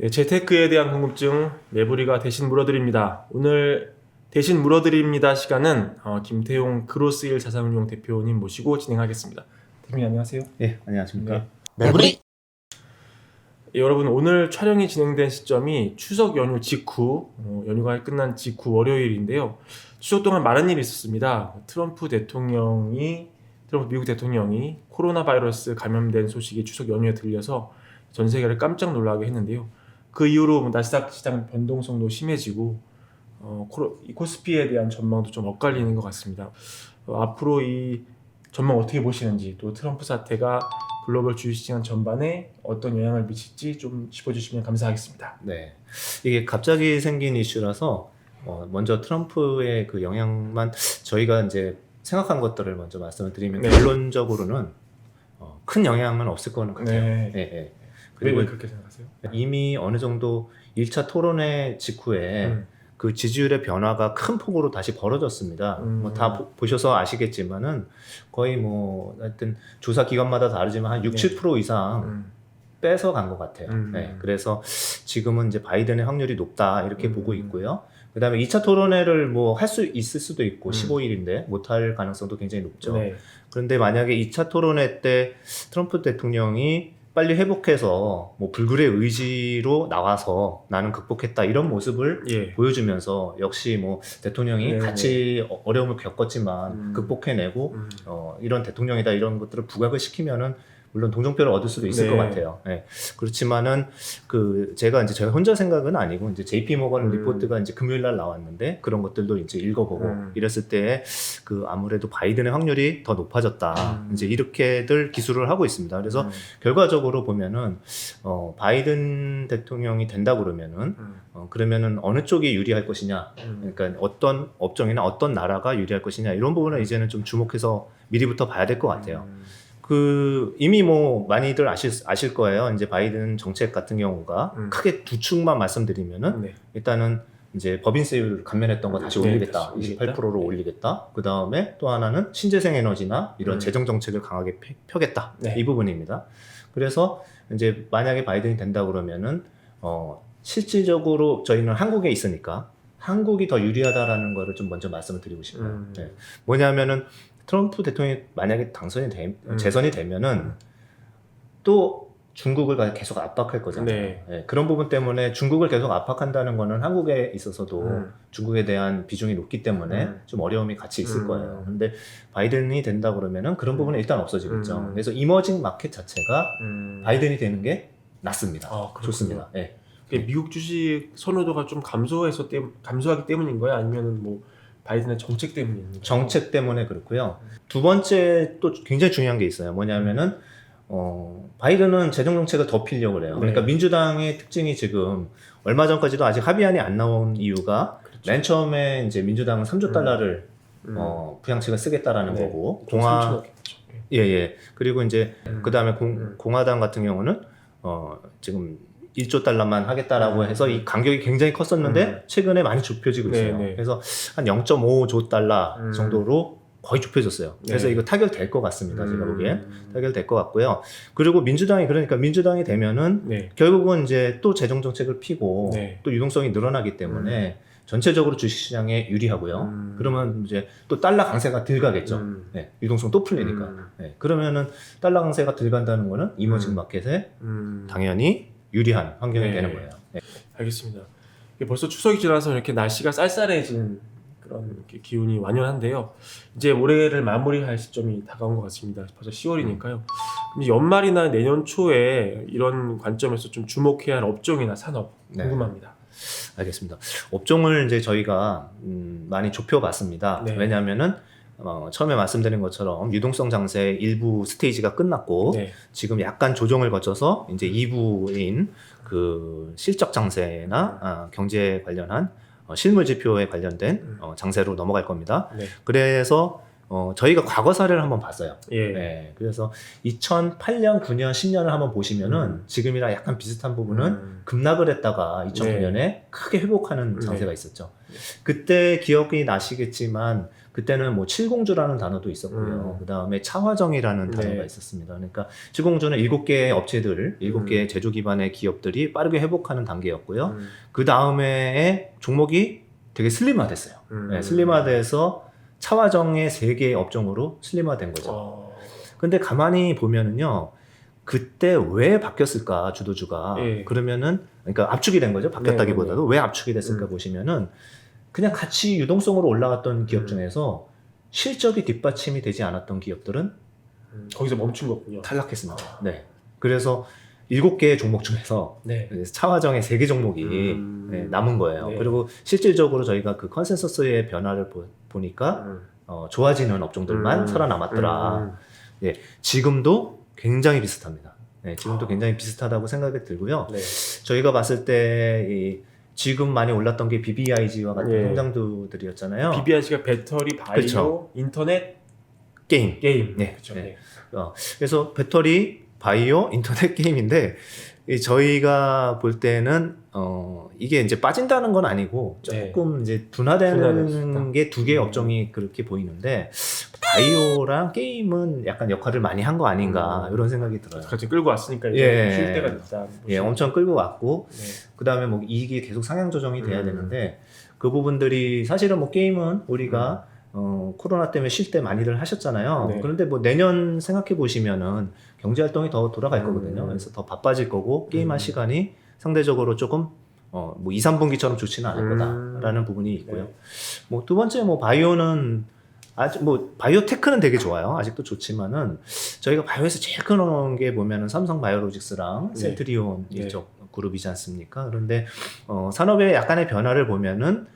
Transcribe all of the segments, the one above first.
네, 재테크에 대한 궁금증 매부리가 대신 물어드립니다. 오늘 대신 물어드립니다 시간은 김태용 그로스일 자산운용 대표님 모시고 진행하겠습니다. 대표님 안녕하세요. 네, 안녕하십니까. 매부리. 여러분 오늘 촬영이 진행된 시점이 추석 연휴 직후 연휴가 끝난 직후 월요일인데요. 추석 동안 많은 일이 있었습니다. 트럼프 미국 대통령이 코로나 바이러스 감염된 소식이 추석 연휴에 들려서 전 세계를 깜짝 놀라게 했는데요. 그 이후로 나스닥 시장 변동성도 심해지고 이 코스피에 대한 전망도 좀 엇갈리는 것 같습니다. 앞으로 이 전망 어떻게 보시는지, 또 트럼프 사태가 글로벌 주식시장 전반에 어떤 영향을 미칠지 좀 짚어주시면 감사하겠습니다. 네, 이게 갑자기 생긴 이슈라서 먼저 트럼프의 그 영향만 저희가 이제 생각한 것들을 먼저 말씀을 드리면 네. 결론적으로는 큰 영향은 없을 거는 같아요. 네. 네. 왜 그리고 그렇게 생각하세요? 이미 어느 정도 1차 토론회 직후에 그 지지율의 변화가 큰 폭으로 다시 벌어졌습니다. 다 보셔서 아시겠지만은 거의 하여튼 조사 기관마다 다르지만 한 6, 7% 이상 뺏어간 것 같아요. 네, 그래서 지금은 이제 바이든의 확률이 높다 이렇게 보고 있고요. 그 다음에 2차 토론회를 할 수 있을 수도 있고 15일인데 못할 가능성도 굉장히 높죠. 네. 그런데 만약에 2차 토론회 때 트럼프 대통령이 빨리 회복해서 불굴의 의지로 나와서 나는 극복했다 이런 모습을 보여주면서 역시 대통령이 같이 어려움을 겪었지만 극복해내고 이런 대통령이다 이런 것들을 부각을 시키면은 물론 동정표를 얻을 수도 있을 것 같아요. 네. 그렇지만은 제가 이제 저희 혼자 생각은 아니고 이제 JP 모건 리포트가 이제 금요일 날 나왔는데 그런 것들도 이제 읽어보고 이랬을 때 아무래도 바이든의 확률이 더 높아졌다. 이제 이렇게들 기술을 하고 있습니다. 그래서 결과적으로 보면은 바이든 대통령이 된다 그러면은 그러면은 어느 쪽이 유리할 것이냐, 그러니까 어떤 업종이나 어떤 나라가 유리할 것이냐 이런 부분을 이제는 좀 주목해서 미리부터 봐야 될 것 같아요. 이미 많이들 아실 거예요. 이제 바이든 정책 같은 경우가 크게 두 축만 말씀드리면은 일단은 이제 법인세율 감면했던 거 다시 올리겠다. 28%로 올리겠다. 그 다음에 또 하나는 신재생 에너지나 이런 재정 정책을 강하게 펴겠다. 이 부분입니다. 그래서 이제 만약에 바이든이 된다 그러면은 실질적으로 저희는 한국에 있으니까 한국이 더 유리하다라는 거를 좀 먼저 말씀을 드리고 싶어요. 네. 뭐냐면은 트럼프 대통령이 만약에 재선이 되면은 또 중국을 계속 압박할 거잖아요. 네, 그런 부분 때문에 중국을 계속 압박한다는 거는 한국에 있어서도 중국에 대한 비중이 높기 때문에 좀 어려움이 같이 있을 거예요. 근데 바이든이 된다 그러면은 그런 부분은 일단 없어지겠죠. 그래서 이머징 마켓 자체가 바이든이 되는 게 낫습니다. 좋습니다. 네. 미국 주식 선호도가 좀 감소하기 때문인 거예요? 아니면은 바이든의 정책 때문인가요? 정책 때문에 그렇고요. 두 번째 또 굉장히 중요한 게 있어요. 뭐냐면은 바이든은 재정 정책을 더 피려고 그래요. 그러니까 민주당의 특징이 지금 얼마 전까지도 아직 합의안이 안 나온 이유가 맨 처음에 이제 민주당은 3조 달러를 부양책을 쓰겠다라는 거고 그리고 이제 그다음에 공화당 같은 경우는 지금 1조 달러만 하겠다라고 해서 이 간격이 굉장히 컸었는데 최근에 많이 좁혀지고 있어요. 그래서 한 0.5조 달러 정도로 거의 좁혀졌어요. 그래서 이거 타결될 것 같습니다. 제가 보기엔 타결될 것 같고요. 그리고 민주당이 되면은 결국은 이제 또 재정 정책을 피고 또 유동성이 늘어나기 때문에 전체적으로 주식시장에 유리하고요. 그러면 이제 또 달러 강세가 덜 가겠죠. 유동성 또 풀리니까. 그러면은 달러 강세가 덜 간다는 거는 이머징 마켓에 당연히 유리한 환경이 되는 거예요. 알겠습니다. 벌써 추석이 지나서 이렇게 날씨가 쌀쌀해진 그런 기운이 완연한데요. 이제 올해를 마무리할 시점이 다가온 것 같습니다. 벌써 10월이니까요. 연말이나 내년 초에 이런 관점에서 좀 주목해야 할 업종이나 산업 궁금합니다. 알겠습니다. 업종을 이제 저희가 많이 좁혀봤습니다. 왜냐하면은 처음에 말씀드린 것처럼 유동성 장세 일부 스테이지가 끝났고 지금 약간 조정을 거쳐서 이제 2부인 실적 장세나 경제 관련한 실물 지표에 관련된 장세로 넘어갈 겁니다. 그래서 저희가 과거 사례를 한번 봤어요. 그래서 2008년, 9년, 10년을 한번 보시면은 지금이랑 약간 비슷한 부분은 급락을 했다가 2009년에 크게 회복하는 장세가 있었죠. 그때 기억이 나시겠지만 그때는 뭐 칠공주라는 단어도 있었고요. 그 다음에 차화정이라는 네. 단어가 있었습니다. 그러니까 칠공주는 7개의 업체들, 7개의 제조 기반의 기업들이 빠르게 회복하는 단계였고요. 그 다음에 종목이 되게 슬림화됐어요. 네, 슬림화돼서 차화정의 3개의 업종으로 슬림화된 거죠. 근데 가만히 보면은요, 그때 왜 바뀌었을까, 주도주가. 예. 그러면은, 그러니까 압축이 된 거죠. 바뀌었다기보다도 왜 압축이 됐을까 보시면은, 그냥 같이 유동성으로 올라갔던 기업 중에서 실적이 뒷받침이 되지 않았던 기업들은 거기서 멈춘 거군요. 탈락했습니다. 네. 그래서 7개의 종목 중에서 네. 차화정의 3개 종목이 네, 남은 거예요. 네. 그리고 실질적으로 저희가 그 컨센서스의 변화를 보니까 좋아지는 업종들만 살아남았더라. 예, 지금도 굉장히 비슷합니다. 네, 지금도 굉장히 비슷하다고 생각이 들고요. 네. 저희가 봤을 때 지금 많이 올랐던 게 BBIG와 같은 예. 성장주들이었잖아요. BBIC가 배터리, 바이오, 그쵸. 인터넷, 게임. 게임. 네. 그쵸. 네. 그래서 배터리, 바이오, 인터넷 게임인데 저희가 볼 때는 이게 이제 빠진다는 건 아니고 조금 이제 둔화되는 게 2개의 업종이 그렇게 보이는데 바이오랑 게임은 약간 역할을 많이 한 거 아닌가 이런 생각이 들어요. 같이 끌고 왔으니까 이제 예. 쉴 때가 됐다. 예, 엄청 끌고 왔고 네. 그 다음에 뭐 이익이 계속 상향 조정이 돼야 되는데 그 부분들이 사실은 뭐 게임은 우리가 코로나 때문에 쉴 때 많이들 하셨잖아요. 네. 그런데 뭐 내년 생각해 보시면은 경제 활동이 더 돌아갈 거거든요. 그래서 더 바빠질 거고 게임할 시간이 상대적으로 조금 뭐 2, 3분기처럼 좋지는 않을 거다라는 부분이 있고요. 네. 뭐 두 번째 뭐 바이오는 아직 뭐 바이오테크는 되게 좋아요. 아직도 좋지만은 저희가 바이오에서 제일 큰 게 보면은 삼성 바이오로직스랑 네. 센트리온 네. 이쪽 그룹이지 않습니까? 그런데 산업의 약간의 변화를 보면은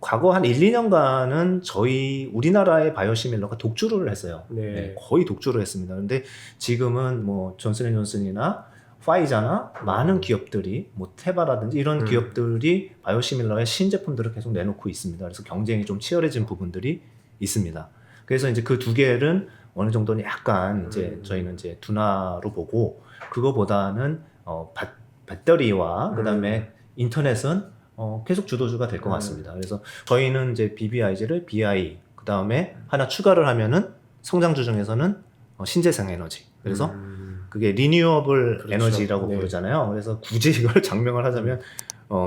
과거 한 1, 2년간은 저희 우리나라의 바이오시밀러가 독주를 했어요. 네. 네, 거의 독주를 했습니다. 근데 지금은 뭐 존슨앤존슨이나 파이자나 많은 기업들이 뭐 테바라든지 이런 기업들이 바이오시밀러의 신제품들을 계속 내놓고 있습니다. 그래서 경쟁이 좀 치열해진 부분들이 있습니다. 그래서 이제 그 2개는 어느 정도는 약간 이제 저희는 이제 둔화로 보고 그거보다는 배터리와 그다음에 인터넷은 계속 주도주가 될 것 같습니다. 그래서 저희는 이제 BBIG를 BI 그다음에 하나 추가를 하면은 성장주 중에서는 신재생 에너지. 그래서 그게 리뉴어블 그렇죠. 에너지라고 네. 부르잖아요. 그래서 굳이 이걸 장명을 하자면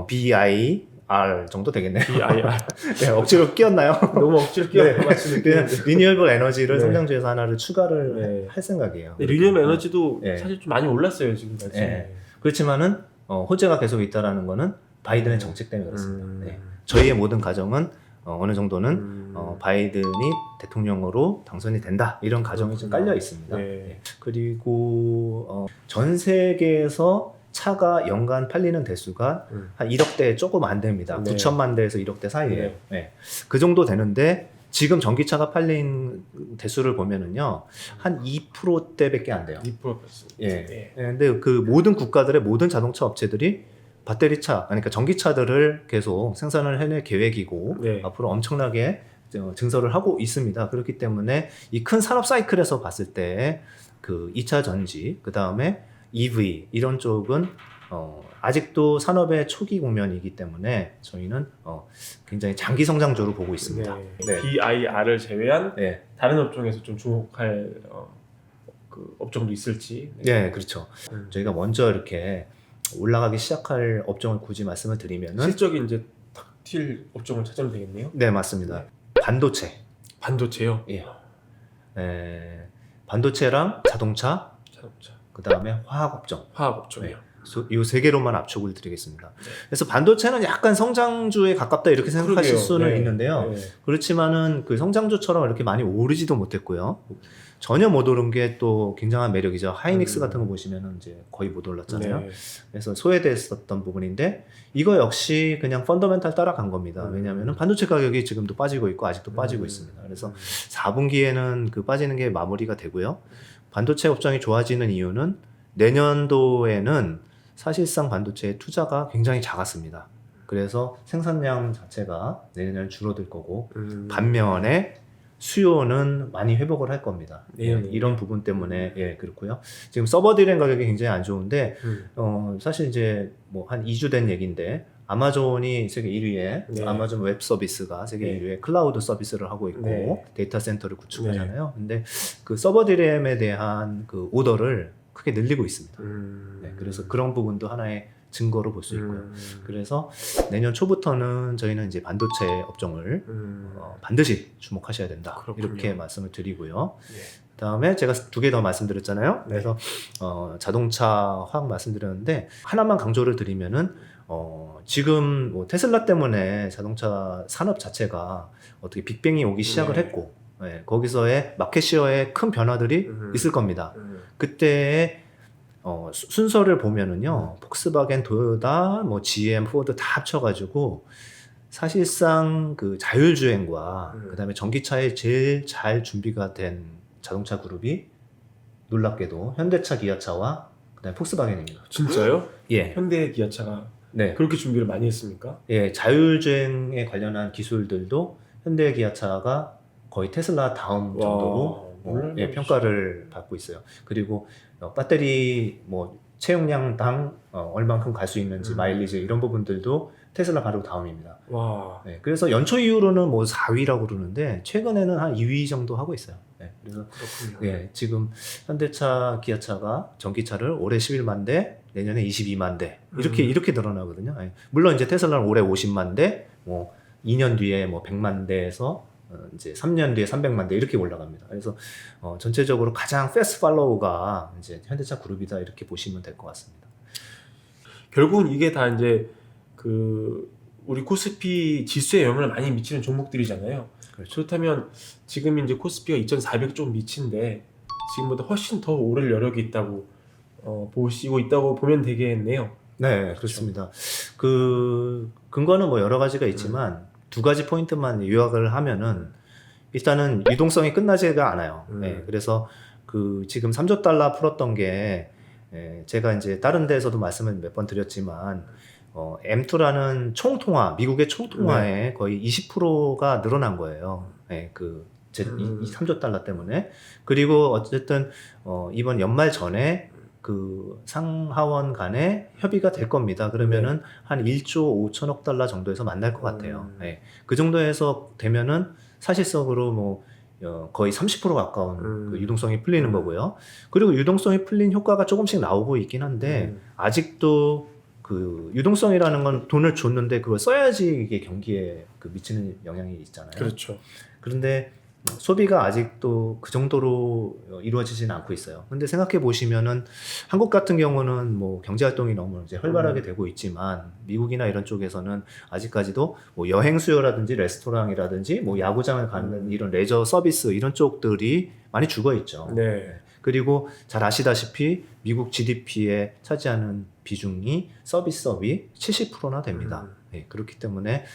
BIR 정도 되겠네요. BIR. 네, 억지로 끼었나요? 너무 억지로 끼워 맞추는 그냥 리뉴어블 에너지를 네. 성장주에서 하나를 추가를 네. 할 생각이에요. 리니엄 에너지도 네. 사실 좀 많이 올랐어요 지금까지. 네. 그렇지만은 호재가 계속 있다라는 거는 바이든의 정책 때문에 그렇습니다. 네. 저희의 모든 가정은 어느 정도는 바이든이 대통령으로 당선이 된다 이런 가정이 좀 깔려 있습니다. 네. 네. 그리고 전 세계에서 차가 연간 팔리는 대수가 한 1억 대 조금 안 됩니다. 네. 9천만 대에서 1억 대 사이에요. 네. 네. 그 정도 되는데 지금 전기차가 팔린 대수를 보면은요 한 2%대밖에 안 돼요. 2%. 예. 네. 근데 그 모든 국가들의 모든 자동차 업체들이 배터리차, 그러니까 전기차들을 계속 생산을 해낼 계획이고 네. 앞으로 엄청나게 증설을 하고 있습니다. 그렇기 때문에 이 큰 산업 사이클에서 봤을 때 그 2차 전지, 그 다음에 EV 이런 쪽은 아직도 산업의 초기 국면이기 때문에 저희는 굉장히 장기 성장주로 보고 있습니다. 네. BIR을 제외한 네. 다른 업종에서 좀 주목할 그 업종도 있을지. 네, 그렇죠. 저희가 먼저 이렇게 올라가기 시작할 업종을 굳이 말씀을 드리면은 실적이 이제 탁 튈 업종을 찾으면 되겠네요. 네, 맞습니다. 반도체. 반도체요. 예. 반도체랑 자동차, 자동차, 그 다음에 화학업종. 화학 업종이요. 이 3개로만 압축을 드리겠습니다. 그래서 반도체는 약간 성장주에 가깝다 이렇게 생각하실 그러게요. 수는 네. 있는데요. 네. 그렇지만은 그 성장주처럼 이렇게 많이 오르지도 못했고요. 전혀 못 오른 게 또 굉장한 매력이죠. 하이닉스 같은 거 보시면은 이제 거의 못 올랐잖아요. 네. 그래서 소외됐었던 부분인데 이거 역시 그냥 펀더멘탈 따라간 겁니다. 왜냐하면 반도체 가격이 지금도 빠지고 있고 아직도 빠지고 있습니다. 그래서 4분기에는 그 빠지는 게 마무리가 되고요. 반도체 업종이 좋아지는 이유는 내년도에는 사실상 반도체의 투자가 굉장히 작았습니다. 그래서 생산량 자체가 내년에는 줄어들 거고 반면에 수요는 많이 회복을 할 겁니다. 내년에. 이런 부분 때문에 그렇고요. 지금 서버 디램 가격이 굉장히 안 좋은데 사실 이제 뭐 한 2주 된 얘기인데 아마존이 세계 1위에 네. 아마존 웹 서비스가 세계 네. 1위에 클라우드 서비스를 하고 있고 네. 데이터 센터를 구축하잖아요. 근데 그 서버 디램에 대한 그 오더를 크게 늘리고 있습니다. 네, 그래서 그런 부분도 하나의 증거로 볼 수 있고요. 그래서 내년 초부터는 저희는 이제 반도체 업종을 반드시 주목하셔야 된다. 그렇군요. 이렇게 말씀을 드리고요. 네. 그다음에 제가 두 개 더 말씀드렸잖아요. 네. 그래서 자동차 확 말씀드렸는데 하나만 강조를 드리면은 지금 뭐 테슬라 때문에 자동차 산업 자체가 어떻게 빅뱅이 오기 시작을 네. 했고 거기서의 마켓시어에 큰 변화들이 있을 겁니다. 그때의 순서를 보면은요, 폭스바겐, 도요타, 뭐 GM, 포드 다 합쳐가지고 사실상 그 자율주행과 그다음에 전기차에 제일 잘 준비가 된 자동차 그룹이 놀랍게도 현대차, 기아차와 그다음에 폭스바겐입니다. 진짜요? 예, 현대 기아차가 네, 그렇게 준비를 많이 했습니까? 예, 자율주행에 관련한 기술들도 현대 기아차가 거의 테슬라 다음 정도로 몰라요. 평가를 받고 있어요. 그리고 배터리 뭐 체용량당 얼만큼 갈 수 있는지 마일리지 이런 부분들도 테슬라 바로 다음입니다. 와. 네, 그래서 연초 이후로는 뭐 4위라고 그러는데 최근에는 한 2위 정도 하고 있어요. 네, 그래서 그렇군요. 예, 지금 현대차, 기아차가 전기차를 올해 11만 대, 내년에 22만 대 이렇게 늘어나거든요. 예. 물론 이제 테슬라는 올해 50만 대, 뭐 2년 뒤에 뭐 100만 대에서 이제 3년 뒤에 300만 대 이렇게 올라갑니다. 그래서 전체적으로 가장 패스트 팔로우가 이제 현대차 그룹이다 이렇게 보시면 될 것 같습니다. 결국은 이게 다 이제 그 우리 코스피 지수에 영향을 많이 미치는 종목들이잖아요. 그렇죠. 그렇다면 지금 이제 코스피가 2,400 좀 미친데 지금보다 훨씬 더 오를 여력이 있다고 보시고 있다고 보면 되겠네요. 네, 그렇습니다. 그 근거는 뭐 여러 가지가 있지만 두 가지 포인트만 요약을 하면은 일단은 유동성이 끝나지가 않아요. 네, 그래서 그 지금 3조 달러 풀었던 게 제가 이제 다른 데서도 말씀을 몇 번 드렸지만 M2라는 총통화, 미국의 총통화에 거의 20%가 늘어난 거예요. 네, 이 3조 달러 때문에. 그리고 어쨌든 이번 연말 전에 그 상하원 간에 협의가 될 겁니다. 그러면은 한 1조 5천억 달러 정도에서 만날 것 같아요. 네. 그 정도에서 되면은 사실적으로 뭐 거의 30% 가까운 그 유동성이 풀리는 거고요. 그리고 유동성이 풀린 효과가 조금씩 나오고 있긴 한데 아직도 그 유동성이라는 건 돈을 줬는데 그걸 써야지 이게 경기에 그 미치는 영향이 있잖아요. 그렇죠. 그런데 소비가 아직도 그 정도로 이루어지지는 않고 있어요. 근데 생각해 보시면은 한국 같은 경우는 뭐 경제 활동이 너무 이제 활발하게 되고 있지만 미국이나 이런 쪽에서는 아직까지도 뭐 여행 수요라든지 레스토랑이라든지 뭐 야구장을 가는 이런 레저 서비스 이런 쪽들이 많이 죽어 있죠. 네. 그리고 잘 아시다시피 미국 GDP에 차지하는 비중이 서비스업이 70%나 됩니다. 네, 그렇기 때문에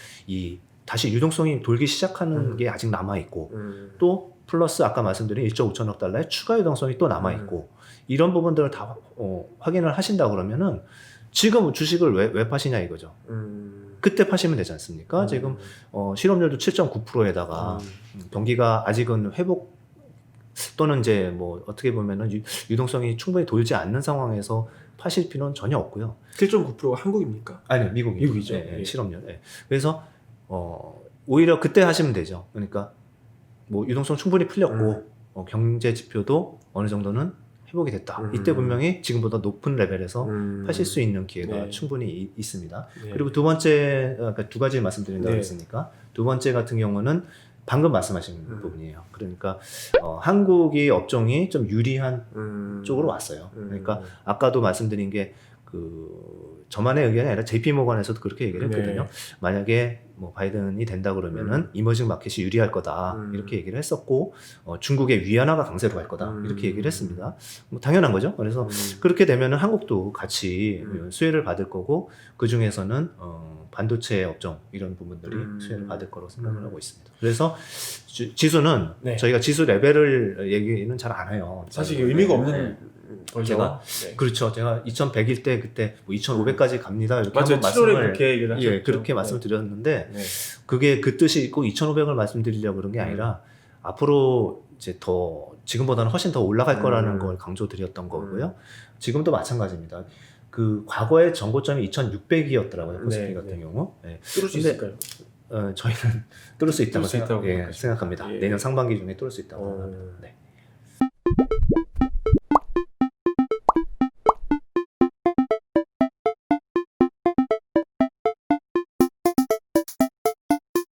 다시 유동성이 돌기 시작하는 게 아직 남아있고 또 플러스 아까 말씀드린 1조 5천억 달러의 추가 유동성이 또 남아있고 이런 부분들을 다 확인을 하신다 그러면은 지금 주식을 왜 파시냐 이거죠. 그때 파시면 되지 않습니까? 지금 실업률도 7.9%에다가 경기가 아직은 회복 또는 이제 뭐 어떻게 보면은 유동성이 충분히 돌지 않는 상황에서 파실 필요는 전혀 없고요. 7.9%가 한국입니까? 아니요, 미국이죠. 네, 예. 실업률. 네. 그래서 오히려 그때 하시면 되죠. 그러니까 뭐 유동성 충분히 풀렸고 경제 지표도 어느 정도는 회복이 됐다. 이때 분명히 지금보다 높은 레벨에서 하실 수 있는 기회가 네. 충분히 있습니다. 네. 그리고 두 번째, 그러니까 두 가지 말씀드린다고 네. 했으니까 두 번째 같은 경우는 방금 말씀하신 부분이에요. 그러니까 한국이 업종이 좀 유리한 쪽으로 왔어요. 그러니까 아까도 말씀드린 게 저만의 의견이 아니라 JP 모건에서도 그렇게 얘기를 했거든요. 네. 만약에 뭐 바이든이 된다 그러면은 이머징 마켓이 유리할 거다 이렇게 얘기를 했었고 중국의 위안화가 강세로 갈 거다 이렇게 얘기를 했습니다. 뭐 당연한 거죠. 그래서 그렇게 되면은 한국도 같이 수혜를 받을 거고 그 중에서는 반도체 업종 이런 부분들이 수혜를 받을 거로 생각을 하고 있습니다. 그래서 지수는 네. 저희가 지수 레벨을 얘기는 잘 안 해요. 사실 이게 의미가 네. 없는 거죠. 제가 네. 그렇죠. 제가 2100일 때 그때 뭐 2500까지 갑니다. 이렇게 맞아요. 한번 7월에 말씀을 그렇게 얘기를 하셨죠. 예, 그렇게 말씀을 드렸는데 네. 그게 그 뜻이 있고 2500을 말씀드리려고 그런 게 아니라 앞으로 이제 더 지금보다는 훨씬 더 올라갈 거라는 걸 강조드렸던 거고요. 지금도 마찬가지입니다. 그 과거의 정고점이 2,600이었더라고요. 코스피 네, 같은 네. 경우. 네. 뚫을 수 근데 있을까요? 저희는 뚫을 수 있다고, 뚫을 수 있다고 예, 생각하십니까? 생각합니다. 예. 내년 상반기 중에 뚫을 수 있다고 어. 생각합니다. 네.